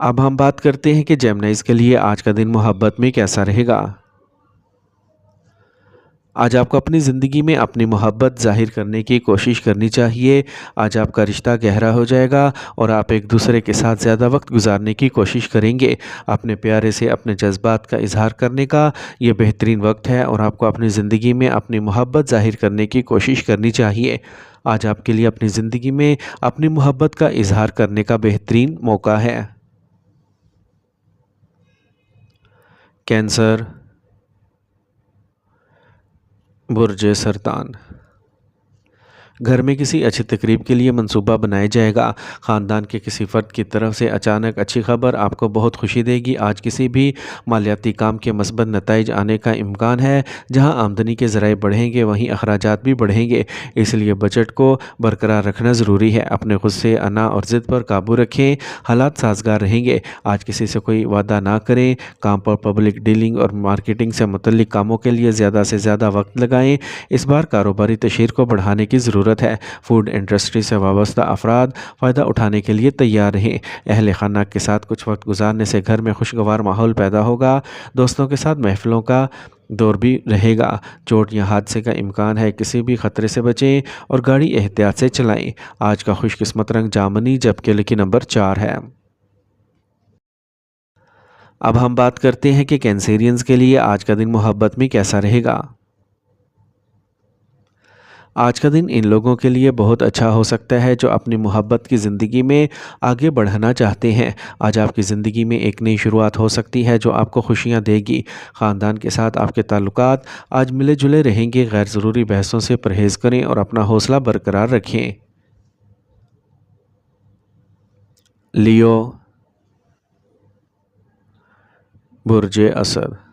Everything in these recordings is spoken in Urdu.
اب ہم بات کرتے ہیں کہ جیمنائز کے لیے آج کا دن محبت میں کیسا رہے گا۔ آج آپ کو اپنی زندگی میں اپنی محبت ظاہر کرنے کی کوشش کرنی چاہیے۔ آج آپ کا رشتہ گہرا ہو جائے گا اور آپ ایک دوسرے کے ساتھ زیادہ وقت گزارنے کی کوشش کریں گے۔ اپنے پیارے سے اپنے جذبات کا اظہار کرنے کا یہ بہترین وقت ہے اور آپ کو اپنی زندگی میں اپنی محبت ظاہر کرنے کی کوشش کرنی چاہیے۔ آج آپ کے لیے اپنی زندگی میں اپنی محبت کا اظہار کرنے کا بہترین موقع ہے۔ کینسر، برج سرطان۔ گھر میں کسی اچھی تقریب کے لیے منصوبہ بنایا جائے گا۔ خاندان کے کسی فرد کی طرف سے اچانک اچھی خبر آپ کو بہت خوشی دے گی۔ آج کسی بھی مالیاتی کام کے مثبت نتائج آنے کا امکان ہے۔ جہاں آمدنی کے ذرائع بڑھیں گے وہیں اخراجات بھی بڑھیں گے، اس لیے بجٹ کو برقرار رکھنا ضروری ہے۔ اپنے غصے، انا اور ضد پر قابو رکھیں، حالات سازگار رہیں گے۔ آج کسی سے کوئی وعدہ نہ کریں۔ کام پر پبلک ڈیلنگ اور مارکیٹنگ سے متعلق کاموں کے لیے زیادہ سے زیادہ وقت لگائیں۔ اس بار کاروباری تشہیر کو بڑھانے کی ضرورت ہے۔ فوڈ انڈسٹری سے وابستہ افراد فائدہ اٹھانے کے لیے تیار رہیں۔ اہل خانہ کے ساتھ کچھ وقت گزارنے سے گھر میں خوشگوار ماحول پیدا ہوگا۔ دوستوں کے ساتھ محفلوں کا دور بھی رہے گا۔ چوٹ یا حادثے کا امکان ہے، کسی بھی خطرے سے بچیں اور گاڑی احتیاط سے چلائیں۔ آج کا خوش قسمت رنگ جامنی جبکہ لکی نمبر 4 ہے۔ اب ہم بات کرتے ہیں کہ کینسیرینز کے لیے آج کا دن محبت میں کیسا رہے گا۔ آج کا دن ان لوگوں کے لیے بہت اچھا ہو سکتا ہے جو اپنی محبت کی زندگی میں آگے بڑھنا چاہتے ہیں۔ آج آپ کی زندگی میں ایک نئی شروعات ہو سکتی ہے جو آپ کو خوشیاں دے گی۔ خاندان کے ساتھ آپ کے تعلقات آج ملے جلے رہیں گے۔ غیر ضروری بحثوں سے پرہیز کریں اور اپنا حوصلہ برقرار رکھیں۔ لیو، برج اسد۔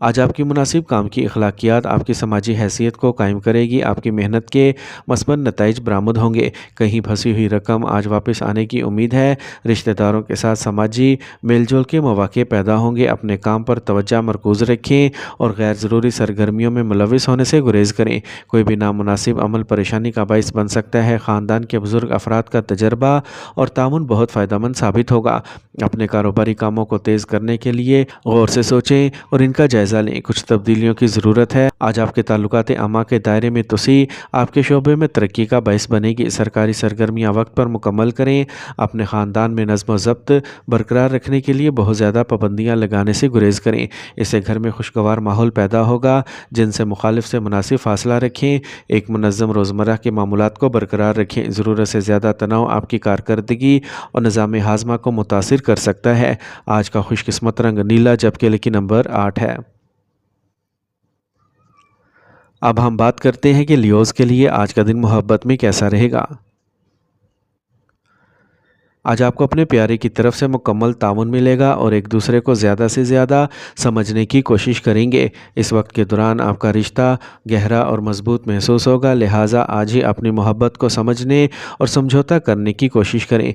آج آپ کی مناسب کام کی اخلاقیات آپ کی سماجی حیثیت کو قائم کرے گی۔ آپ کی محنت کے مثبت نتائج برآمد ہوں گے۔ کہیں پھنسی ہوئی رقم آج واپس آنے کی امید ہے۔ رشتہ داروں کے ساتھ سماجی میل جول کے مواقع پیدا ہوں گے۔ اپنے کام پر توجہ مرکوز رکھیں اور غیر ضروری سرگرمیوں میں ملوث ہونے سے گریز کریں۔ کوئی بھی نامناسب عمل پریشانی کا باعث بن سکتا ہے۔ خاندان کے بزرگ افراد کا تجربہ اور تعاون بہت فائدہ مند ثابت ہوگا۔ اپنے کاروباری کاموں کو تیز کرنے کے لیے غور سے سوچیں اور ان کا جائزہ لیں۔ کچھ تبدیلیوں کی ضرورت ہے۔ آج آپ کے تعلقات عامہ کے دائرے میں توسیع آپ کے شعبے میں ترقی کا باعث بنے گی۔ سرکاری سرگرمیاں وقت پر مکمل کریں۔ اپنے خاندان میں نظم و ضبط برقرار رکھنے کے لیے بہت زیادہ پابندیاں لگانے سے گریز کریں۔ اس سے گھر میں خوشگوار ماحول پیدا ہوگا۔ جن سے مخالف سے مناسب فاصلہ رکھیں۔ ایک منظم روزمرہ کے معمولات کو برقرار رکھیں۔ ضرورت سے زیادہ تناؤ آپ کی کارکردگی اور نظام ہاضمہ کو متاثر کر سکتا ہے۔ آج کا خوش قسمت رنگ نیلا جبکہ لکی نمبر 8 ہے۔ اب ہم بات کرتے ہیں کہ لیوز کے لیے آج کا دن محبت میں کیسا رہے گا۔ آج آپ کو اپنے پیارے کی طرف سے مکمل تعاون ملے گا اور ایک دوسرے کو زیادہ سے زیادہ سمجھنے کی کوشش کریں گے۔ اس وقت کے دوران آپ کا رشتہ گہرا اور مضبوط محسوس ہوگا، لہٰذا آج ہی اپنی محبت کو سمجھنے اور سمجھوتا کرنے کی کوشش کریں۔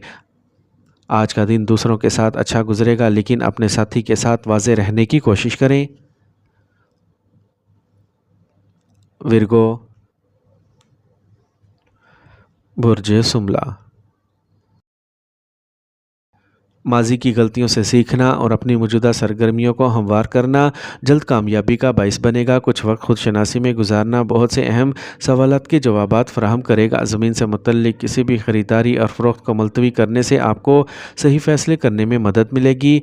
آج کا دن دوسروں کے ساتھ اچھا گزرے گا لیکن اپنے ساتھی کے ساتھ واضح رہنے کی کوشش کریں۔ ورگو، برج سملا۔ ماضی کی غلطیوں سے سیکھنا اور اپنی موجودہ سرگرمیوں کو ہموار کرنا جلد کامیابی کا باعث بنے گا۔ کچھ وقت خود شناسی میں گزارنا بہت سے اہم سوالات کے جوابات فراہم کرے گا۔ زمین سے متعلق کسی بھی خریداری اور فروخت کو ملتوی کرنے سے آپ کو صحیح فیصلے کرنے میں مدد ملے گی۔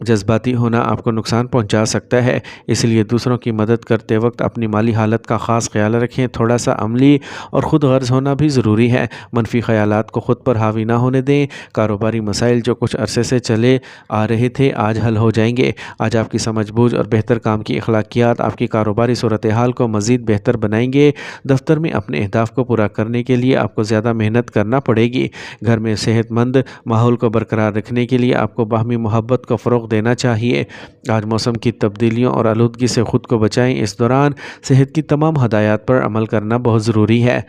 جذباتی ہونا آپ کو نقصان پہنچا سکتا ہے، اس لیے دوسروں کی مدد کرتے وقت اپنی مالی حالت کا خاص خیال رکھیں۔ تھوڑا سا عملی اور خود غرض ہونا بھی ضروری ہے۔ منفی خیالات کو خود پر حاوی نہ ہونے دیں۔ کاروباری مسائل جو کچھ عرصے سے چلے آ رہے تھے آج حل ہو جائیں گے۔ آج آپ کی سمجھ بوجھ اور بہتر کام کی اخلاقیات آپ کی کاروباری صورتحال کو مزید بہتر بنائیں گے۔ دفتر میں اپنے اہداف کو پورا کرنے کے لیے آپ کو زیادہ محنت کرنا پڑے گی۔ گھر میں صحت مند ماحول کو برقرار رکھنے کے لیے آپ کو باہمی محبت کو فروغ دینا چاہیے۔ آج موسم کی تبدیلیوں اور آلودگی سے خود کو بچائیں۔ اس دوران صحت کی تمام ہدایات پر عمل کرنا بہت ضروری ہے۔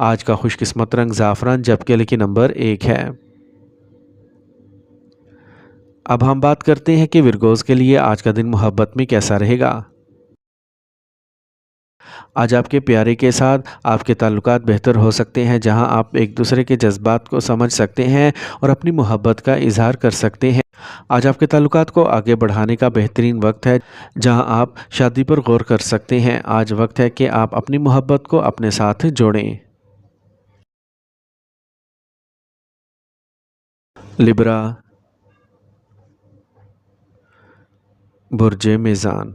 آج کا خوش قسمت رنگ زعفران جبکہ لکی نمبر 1 ہے۔ اب ہم بات کرتے ہیں کہ ورگوز کے لیے آج کا دن محبت میں کیسا رہے گا۔ آج آپ کے پیارے کے ساتھ آپ کے تعلقات بہتر ہو سکتے ہیں، جہاں آپ ایک دوسرے کے جذبات کو سمجھ سکتے ہیں اور اپنی محبت کا اظہار کر سکتے ہیں۔ آج آپ کے تعلقات کو آگے بڑھانے کا بہترین وقت ہے، جہاں آپ شادی پر غور کر سکتے ہیں۔ آج وقت ہے کہ آپ اپنی محبت کو اپنے ساتھ جوڑیں۔ لبرا، برج میزان۔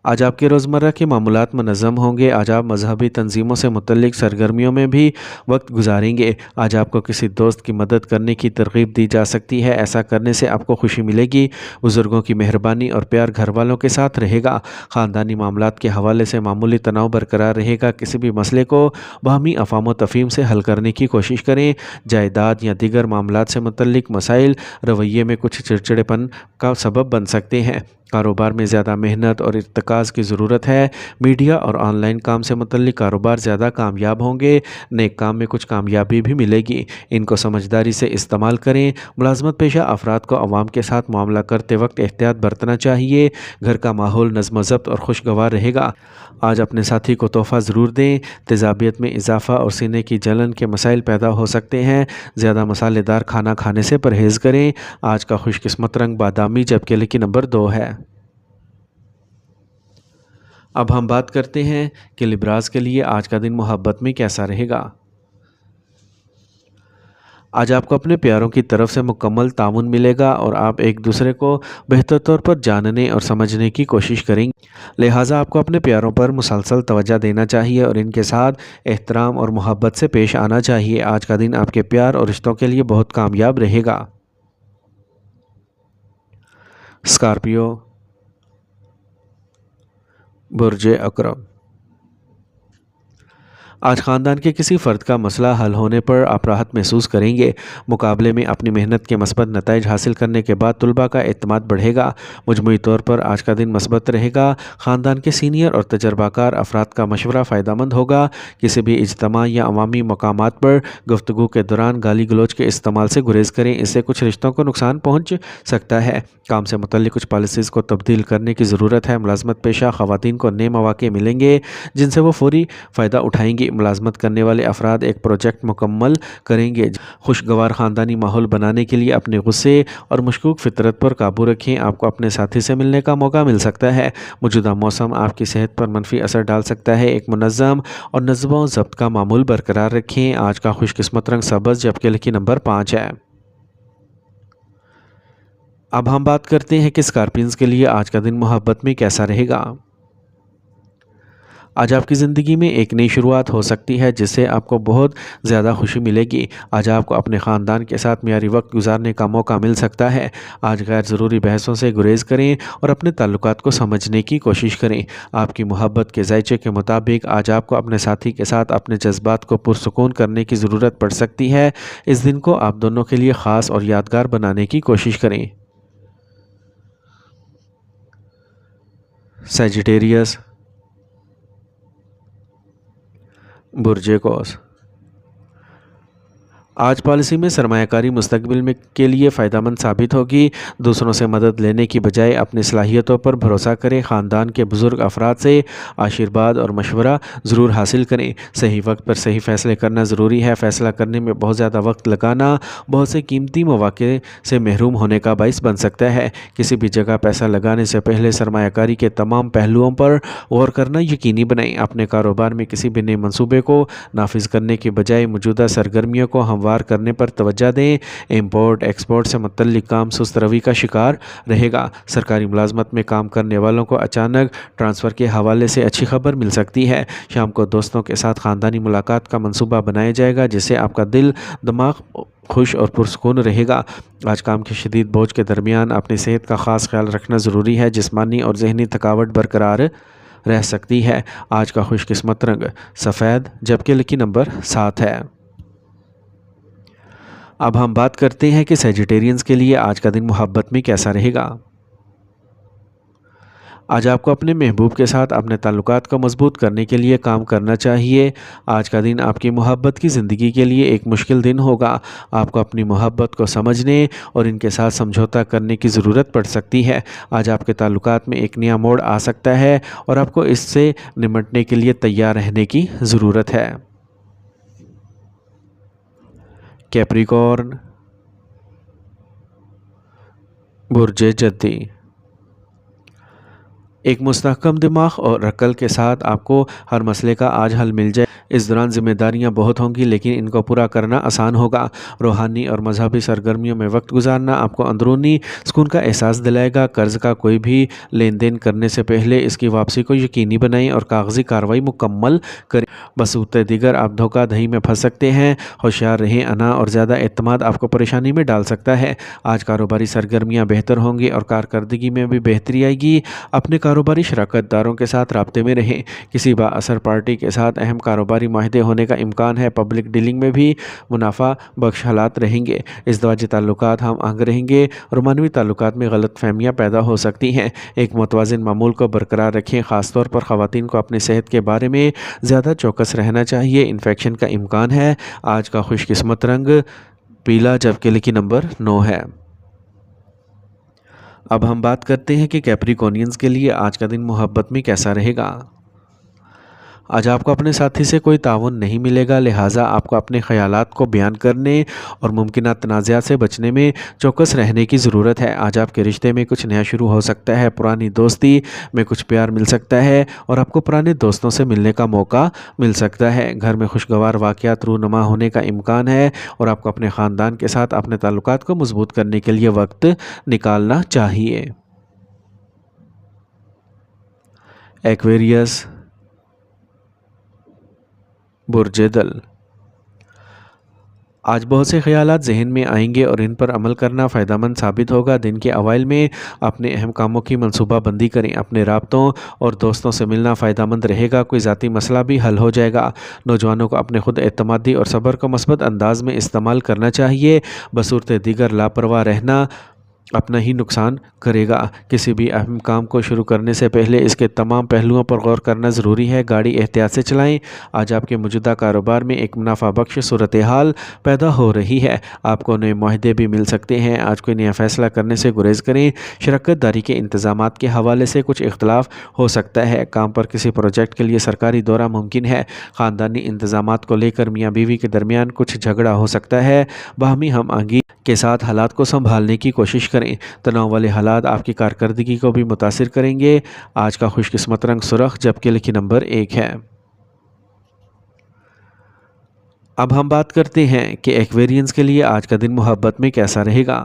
آج آپ کے روزمرہ کے معمولات منظم ہوں گے۔ آج آپ مذہبی تنظیموں سے متعلق سرگرمیوں میں بھی وقت گزاریں گے۔ آج آپ کو کسی دوست کی مدد کرنے کی ترغیب دی جا سکتی ہے، ایسا کرنے سے آپ کو خوشی ملے گی۔ بزرگوں کی مہربانی اور پیار گھر والوں کے ساتھ رہے گا۔ خاندانی معاملات کے حوالے سے معمولی تناؤ برقرار رہے گا۔ کسی بھی مسئلے کو باہمی افہام و تفہیم سے حل کرنے کی کوشش کریں۔ جائیداد یا دیگر معاملات سے متعلق مسائل رویے میں کچھ چڑچڑےپن کا سبب بن سکتے ہیں۔ کاروبار میں زیادہ محنت اور ارتکاز کی ضرورت ہے۔ میڈیا اور آن لائن کام سے متعلق کاروبار زیادہ کامیاب ہوں گے۔ نیک کام میں کچھ کامیابی بھی ملے گی، ان کو سمجھداری سے استعمال کریں۔ ملازمت پیشہ افراد کو عوام کے ساتھ معاملہ کرتے وقت احتیاط برتنا چاہیے۔ گھر کا ماحول نظم و ضبط اور خوشگوار رہے گا۔ آج اپنے ساتھی کو تحفہ ضرور دیں۔ تیزابیت میں اضافہ اور سینے کی جلن کے مسائل پیدا ہو سکتے ہیں۔ زیادہ مسالے دار کھانا کھانے سے پرہیز کریں۔ آج کا خوش قسمت رنگ بادامی، جبکہ لکی نمبر 2 ہے۔ اب ہم بات کرتے ہیں کہ لبراز کے لیے آج کا دن محبت میں کیسا رہے گا۔ آج آپ کو اپنے پیاروں کی طرف سے مکمل تعاون ملے گا اور آپ ایک دوسرے کو بہتر طور پر جاننے اور سمجھنے کی کوشش کریں گے۔ لہٰذا آپ کو اپنے پیاروں پر مسلسل توجہ دینا چاہیے اور ان کے ساتھ احترام اور محبت سے پیش آنا چاہیے۔ آج کا دن آپ کے پیار اور رشتوں کے لیے بہت کامیاب رہے گا۔ اسکارپیو، برج عقرب۔ آج خاندان کے کسی فرد کا مسئلہ حل ہونے پر آپ راحت محسوس کریں گے۔ مقابلے میں اپنی محنت کے مثبت نتائج حاصل کرنے کے بعد طلباء کا اعتماد بڑھے گا۔ مجموعی طور پر آج کا دن مثبت رہے گا۔ خاندان کے سینئر اور تجربہ کار افراد کا مشورہ فائدہ مند ہوگا۔ کسی بھی اجتماع یا عوامی مقامات پر گفتگو کے دوران گالی گلوچ کے استعمال سے گریز کریں، اس سے کچھ رشتوں کو نقصان پہنچ سکتا ہے۔ کام سے متعلق کچھ پالیسیز کو تبدیل کرنے کی ضرورت ہے۔ ملازمت پیشہ خواتین کو نئے مواقع ملیں گے جن سے وہ فوری فائدہ اٹھائیں گی۔ ملازمت کرنے والے افراد ایک پروجیکٹ مکمل کریں گے۔ خوشگوار خاندانی ماحول بنانے کے لیے اپنے غصے اور مشکوک فطرت پر قابو رکھیں۔ آپ کو اپنے ساتھی سے ملنے کا موقع مل سکتا ہے۔ موجودہ موسم آپ کی صحت پر منفی اثر ڈال سکتا ہے۔ ایک منظم اور نظم و ضبط کا معمول برقرار رکھیں۔ آج کا خوش قسمت رنگ سبز، جبکہ لکی نمبر 5 ہے۔ اب ہم بات کرتے ہیں کہ اسکارپینز کے لیے آج کا دن محبت میں کیسا رہے گا۔ آج آپ کی زندگی میں ایک نئی شروعات ہو سکتی ہے جس سے آپ کو بہت زیادہ خوشی ملے گی۔ آج آپ کو اپنے خاندان کے ساتھ معیاری وقت گزارنے کا موقع مل سکتا ہے۔ آج غیر ضروری بحثوں سے گریز کریں اور اپنے تعلقات کو سمجھنے کی کوشش کریں۔ آپ کی محبت کے ذائچے کے مطابق آج آپ کو اپنے ساتھی کے ساتھ اپنے جذبات کو پرسکون کرنے کی ضرورت پڑ سکتی ہے۔ اس دن کو آپ دونوں کے لیے خاص اور یادگار بنانے کی کوشش کریں۔ سیجیٹیریس، برج قوس۔ آج پالیسی میں سرمایہ کاری مستقبل میں کے لیے فائدہ مند ثابت ہوگی۔ دوسروں سے مدد لینے کی بجائے اپنی صلاحیتوں پر بھروسہ کریں۔ خاندان کے بزرگ افراد سے آشیرواد اور مشورہ ضرور حاصل کریں۔ صحیح وقت پر صحیح فیصلے کرنا ضروری ہے۔ فیصلہ کرنے میں بہت زیادہ وقت لگانا بہت سے قیمتی مواقع سے محروم ہونے کا باعث بن سکتا ہے۔ کسی بھی جگہ پیسہ لگانے سے پہلے سرمایہ کاری کے تمام پہلوؤں پر غور کرنا یقینی بنائیں۔ اپنے کاروبار میں کسی بھی نئے منصوبے کو نافذ کرنے کے بجائے موجودہ سرگرمیوں کو ہموار کرنے پر توجہ دیں۔ امپورٹ ایکسپورٹ سے متعلق کام سست روی کا شکار رہے گا۔ سرکاری ملازمت میں کام کرنے والوں کو اچانک ٹرانسفر کے حوالے سے اچھی خبر مل سکتی ہے۔ شام کو دوستوں کے ساتھ خاندانی ملاقات کا منصوبہ بنایا جائے گا جس سے آپ کا دل دماغ خوش اور پرسکون رہے گا۔ آج کام کے شدید بوجھ کے درمیان اپنی صحت کا خاص خیال رکھنا ضروری ہے۔ جسمانی اور ذہنی تھکاوٹ برقرار رہ سکتی ہے۔ آج کا خوش قسمت رنگ سفید، جبکہ لکی نمبر 7 ہے۔ اب ہم بات کرتے ہیں کہ سیجیٹیرینز کے لیے آج کا دن محبت میں کیسا رہے گا۔ آج آپ کو اپنے محبوب کے ساتھ اپنے تعلقات کو مضبوط کرنے کے لیے کام کرنا چاہیے۔ آج کا دن آپ کی محبت کی زندگی کے لیے ایک مشکل دن ہوگا۔ آپ کو اپنی محبت کو سمجھنے اور ان کے ساتھ سمجھوتا کرنے کی ضرورت پڑ سکتی ہے۔ آج آپ کے تعلقات میں ایک نیا موڑ آ سکتا ہے اور آپ کو اس سے نمٹنے کے لیے تیار رہنے کی ضرورت ہے۔ کیپریکارن، برج جدی، ایک مستحکم دماغ اور عقل کے ساتھ آپ کو ہر مسئلے کا آج حل مل جائے۔ اس دوران ذمہ داریاں بہت ہوں گی لیکن ان کو پورا کرنا آسان ہوگا۔ روحانی اور مذہبی سرگرمیوں میں وقت گزارنا آپ کو اندرونی سکون کا احساس دلائے گا۔ قرض کا کوئی بھی لین دین کرنے سے پہلے اس کی واپسی کو یقینی بنائیں اور کاغذی کارروائی مکمل کریں۔ بصورت دیگر آپ دھوکہ دہی میں پھنس سکتے ہیں۔ ہوشیار رہیں، انا اور زیادہ اعتماد آپ کو پریشانی میں ڈال سکتا ہے۔ آج کاروباری سرگرمیاں بہتر ہوں گی اور کارکردگی میں بھی بہتری آئے گی۔ اپنے کاروباری شراکت داروں کے ساتھ رابطے میں رہیں۔ کسی بااثر پارٹی کے ساتھ اہم کاروباری معاہدے ہونے کا امکان ہے۔ پبلک ڈیلنگ میں بھی منافع بخش حالات رہیں گے۔ ازدواجی تعلقات ہم آہنگ رہیں گے اور معنوی تعلقات میں غلط فہمیاں پیدا ہو سکتی ہیں۔ ایک متوازن معمول کو برقرار رکھیں۔ خاص طور پر خواتین کو اپنی صحت کے بارے میں زیادہ چوکس رہنا چاہیے۔ انفیکشن کا امکان ہے۔ آج کا خوش قسمت رنگ پیلا جبکہ لکی نمبر 9 ہے۔ اب ہم بات کرتے ہیں کہ کیپریکونینز کے لیے آج کا دن محبت میں کیسا رہے گا۔ آج آپ کو اپنے ساتھی سے کوئی تعاون نہیں ملے گا، لہٰذا آپ کو اپنے خیالات کو بیان کرنے اور ممکنہ تنازعات سے بچنے میں چوکس رہنے کی ضرورت ہے۔ آج آپ کے رشتے میں کچھ نیا شروع ہو سکتا ہے۔ پرانی دوستی میں کچھ پیار مل سکتا ہے اور آپ کو پرانے دوستوں سے ملنے کا موقع مل سکتا ہے۔ گھر میں خوشگوار واقعات رونما ہونے کا امکان ہے اور آپ کو اپنے خاندان کے ساتھ اپنے تعلقات کو مضبوط کرنے کے لیے وقت نکالنا چاہیے۔ ایکویریس، برج دل، آج بہت سے خیالات ذہن میں آئیں گے اور ان پر عمل کرنا فائدہ مند ثابت ہوگا۔ دن کے اوائل میں اپنے اہم کاموں کی منصوبہ بندی کریں۔ اپنے رابطوں اور دوستوں سے ملنا فائدہ مند رہے گا۔ کوئی ذاتی مسئلہ بھی حل ہو جائے گا۔ نوجوانوں کو اپنے خود اعتمادی اور صبر کو مثبت انداز میں استعمال کرنا چاہیے۔ بصورت دیگر لاپرواہ رہنا اپنا ہی نقصان کرے گا۔ کسی بھی اہم کام کو شروع کرنے سے پہلے اس کے تمام پہلوؤں پر غور کرنا ضروری ہے۔ گاڑی احتیاط سے چلائیں۔ آج آپ کے موجودہ کاروبار میں ایک منافع بخش صورتحال پیدا ہو رہی ہے۔ آپ کو نئے معاہدے بھی مل سکتے ہیں۔ آج کوئی نیا فیصلہ کرنے سے گریز کریں۔ شراکت داری کے انتظامات کے حوالے سے کچھ اختلاف ہو سکتا ہے۔ کام پر کسی پروجیکٹ کے لیے سرکاری دورہ ممکن ہے۔ خاندانی انتظامات کو لے کر میاں بیوی کے درمیان کچھ جھگڑا ہو سکتا ہے۔ باہمی ہم آہنگی کے ساتھ حالات کو سنبھالنے کی کوشش کریں۔ تناؤ والے حالات آپ کی کارکردگی کو بھی متاثر کریں گے۔ آج کا خوش قسمت رنگ سرخ جبکہ لکی نمبر 1 ہے۔ اب ہم بات کرتے ہیں کہ ایکویرینز کے لیے آج کا دن محبت میں کیسا رہے گا۔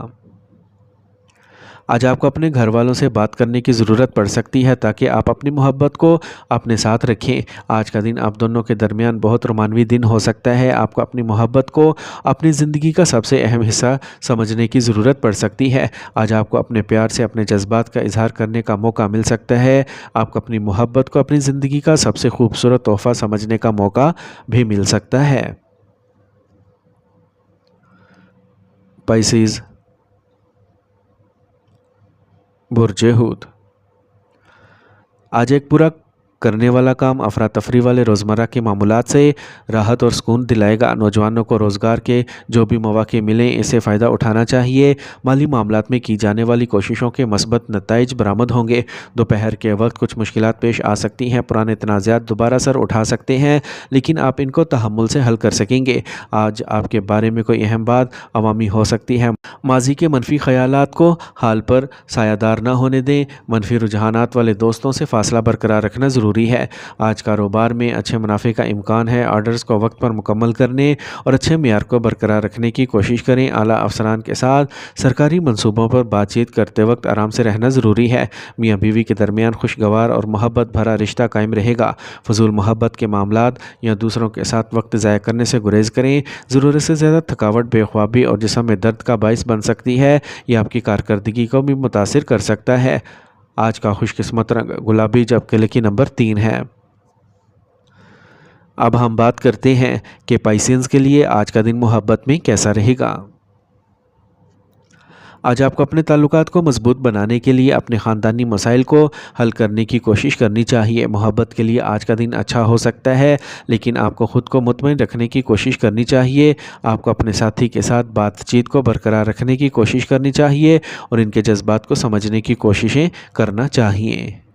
آج آپ کو اپنے گھر والوں سے بات کرنے کی ضرورت پڑ سکتی ہے تاکہ آپ اپنی محبت کو اپنے ساتھ رکھیں۔ آج کا دن آپ دونوں کے درمیان بہت رومانوی دن ہو سکتا ہے۔ آپ کو اپنی محبت کو اپنی زندگی کا سب سے اہم حصہ سمجھنے کی ضرورت پڑ سکتی ہے۔ آج آپ کو اپنے پیار سے اپنے جذبات کا اظہار کرنے کا موقع مل سکتا ہے۔ آپ کو اپنی محبت کو اپنی زندگی کا سب سے خوبصورت تحفہ سمجھنے کا موقع بھی مل سکتا ہے۔ پائسیز، برج حوت، آج ایک پورا کرنے والا کام افراتفری والے روزمرہ کے معمولات سے راحت اور سکون دلائے گا۔ نوجوانوں کو روزگار کے جو بھی مواقع ملیں اس سے فائدہ اٹھانا چاہیے۔ مالی معاملات میں کی جانے والی کوششوں کے مثبت نتائج برآمد ہوں گے۔ دوپہر کے وقت کچھ مشکلات پیش آ سکتی ہیں۔ پرانے تنازعات دوبارہ سر اٹھا سکتے ہیں لیکن آپ ان کو تحمل سے حل کر سکیں گے۔ آج آپ کے بارے میں کوئی اہم بات عوامی ہو سکتی ہے۔ ماضی کے منفی خیالات کو حال پر سایہ دار نہ ہونے دیں۔ منفی رجحانات والے دوستوں سے فاصلہ برقرار رکھنا ضروری ہے۔ آج کاروبار میں اچھے منافع کا امکان ہے۔ آرڈرز کو وقت پر مکمل کرنے اور اچھے معیار کو برقرار رکھنے کی کوشش کریں۔ اعلیٰ افسران کے ساتھ سرکاری منصوبوں پر بات چیت کرتے وقت آرام سے رہنا ضروری ہے۔ میاں بیوی کے درمیان خوشگوار اور محبت بھرا رشتہ قائم رہے گا۔ فضول محبت کے معاملات یا دوسروں کے ساتھ وقت ضائع کرنے سے گریز کریں۔ ضرورت سے زیادہ تھکاوٹ بے خوابی اور جسم میں درد کا باعث بن سکتی ہے۔ یہ آپ کی کارکردگی کو بھی متاثر کر سکتا ہے۔ آج کا خوش قسمت رنگ گلابی جبکہ لکی نمبر 3 ہے۔ اب ہم بات کرتے ہیں کہ پائسینز کے لیے آج کا دن محبت میں کیسا رہے گا۔ آج آپ کو اپنے تعلقات کو مضبوط بنانے کے لیے اپنے خاندانی مسائل کو حل کرنے کی کوشش کرنی چاہیے۔ محبت کے لیے آج کا دن اچھا ہو سکتا ہے، لیکن آپ کو خود کو مطمئن رکھنے کی کوشش کرنی چاہیے۔ آپ کو اپنے ساتھی کے ساتھ بات چیت کو برقرار رکھنے کی کوشش کرنی چاہیے اور ان کے جذبات کو سمجھنے کی کوششیں کرنا چاہیے۔